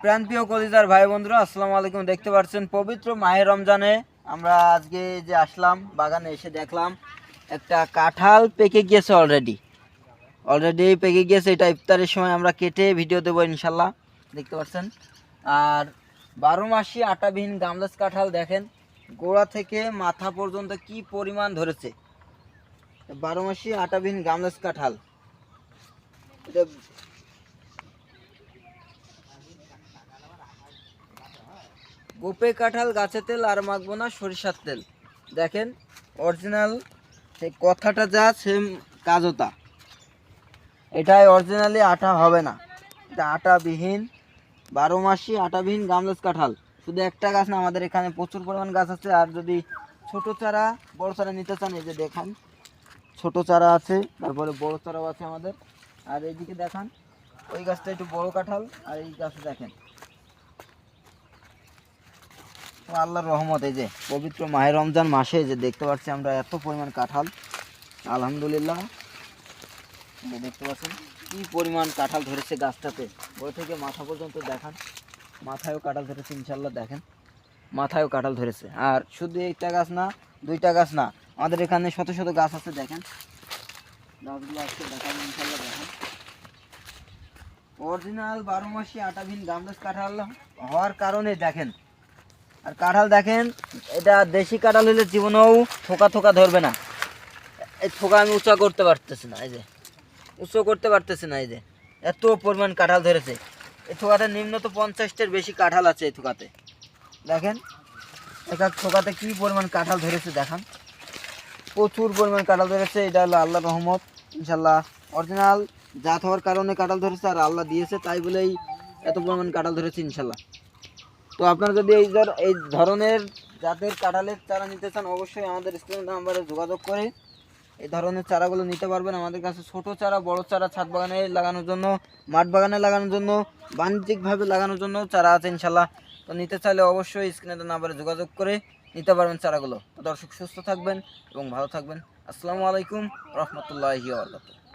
প্রাণপ্রিয় কলিজার ভাই বন্ধুরা, আসসালামু আলাইকুম। দেখতে পাচ্ছেন পবিত্র মাহে রমজানে আমরা আজকে যে আসলাম বাগানে, এসে দেখলাম একটা কাঁঠাল পেকে গিয়েছে। অলরেডি পেকে গিয়েছে। এটা ইফতারের সময় আমরা কেটে ভিডিও দেবো ইনশাল্লাহ। দেখতে পাচ্ছেন। আর 12 মাসি আটাবিহীন গামলাস কাঁঠাল দেখেন গোড়া থেকে মাথা পর্যন্ত কি পরিমাণ ধরেছে। 12 মাসি আটাবিহীন গামলাস কাঁঠাল, এটা গোপে কাঁঠাল গাছে তেল আর মাখবো না সরিষার তেল। দেখেন অরিজিনাল সেই কথাটা যা সেম কাজও তা। এটাই অরিজিনালি আটা হবে না, এটা আটাবিহীন 12 মাসি আটাবিহীন গামলাস কাঁঠাল। শুধু একটা গাছ না, আমাদের এখানে প্রচুর পরিমাণ গাছ আছে। আর যদি ছোট চারা বড় চারা নিতে চান, এই যে দেখান ছোট চারা আছে, তারপরে বড় চারাও আছে আমাদের। আর এইদিকে দেখান ওই গাছটা একটু বড় কাঁঠাল, আর এই গাছটা দেখেন। আল্লাহর রহমত, এই যে পবিত্র মাহে রমজান মাসে যে দেখতে পাচ্ছি আমরা এত পরিমাণ কাঁঠাল, আলহামদুলিল্লাহ। দেখতে পাচ্ছেন কি পরিমাণ কাঁঠাল ধরেছে গাছটাতে, ওই থেকে মাথা পর্যন্ত দেখান। মাথায়ও কাঁঠাল ধরেছে ইনশাল্লাহ, দেখেন মাথায়ও কাঁঠাল ধরেছে। আর শুধু একটা গাছ না, দুইটা গাছ না, আমাদের এখানে শত শত গাছ আছে। দেখেন গাছগুলো আছে, দেখান ইনশাল্লাহ। দেখেন অরিজিনাল 12 মাসি আটাবিহীন গামলাস কাঁঠাল হওয়ার কারণে দেখেন। আর কাঁঠাল দেখেন, এটা দেশি কাঁঠাল হলে জীবনেও থোকা থোকা ধরবে না। এই থোকা আমি উঁচা করতে পারতেছি না, এই যে উঁচু করতে পারতেছি না। এই যে এত পরিমাণ কাঁঠাল ধরেছে। এই থোকাতে নিম্নত 50টার বেশি কাঁঠাল আছে এই থোকাতে। দেখেন এক এক থোকাতে কি পরিমাণ কাঁঠাল ধরেছে দেখান, প্রচুর পরিমাণ কাঁঠাল ধরেছে। এটা হলো আল্লাহর রহমত ইনশাল্লাহ। অরিজিনাল জাত হওয়ার কারণে কাঁঠাল ধরেছে, আর আল্লাহ দিয়েছে তাই বলেই এত পরিমাণ কাঁঠাল ধরেছে ইনশাল্লাহ। তো আপনারা যদি এই ধরনের জাতের কাঁঠালের চারা নিতে চান, অবশ্যই আমাদের স্ক্রিন নাম্বারে যোগাযোগ করে এই ধরনের চারাগুলো নিতে পারবেন। আমাদের কাছে ছোট চারা, বড় চারা, ছাদ বাগানে লাগানোর জন্য, মাঠ বাগানে লাগানোর জন্য, বাণিজ্যিকভাবে লাগানোর জন্য চারা আছে ইনশাল্লাহ। তো নিতে চাইলে অবশ্যই স্ক্রিনের নাম্বারে যোগাযোগ করে নিতে পারবেন চারাগুলো। তো দর্শক সুস্থ থাকবেন এবং ভালো থাকবেন। আসসালামু আলাইকুম রহমতুল্লাহি ওয়া বারাকাতুহু।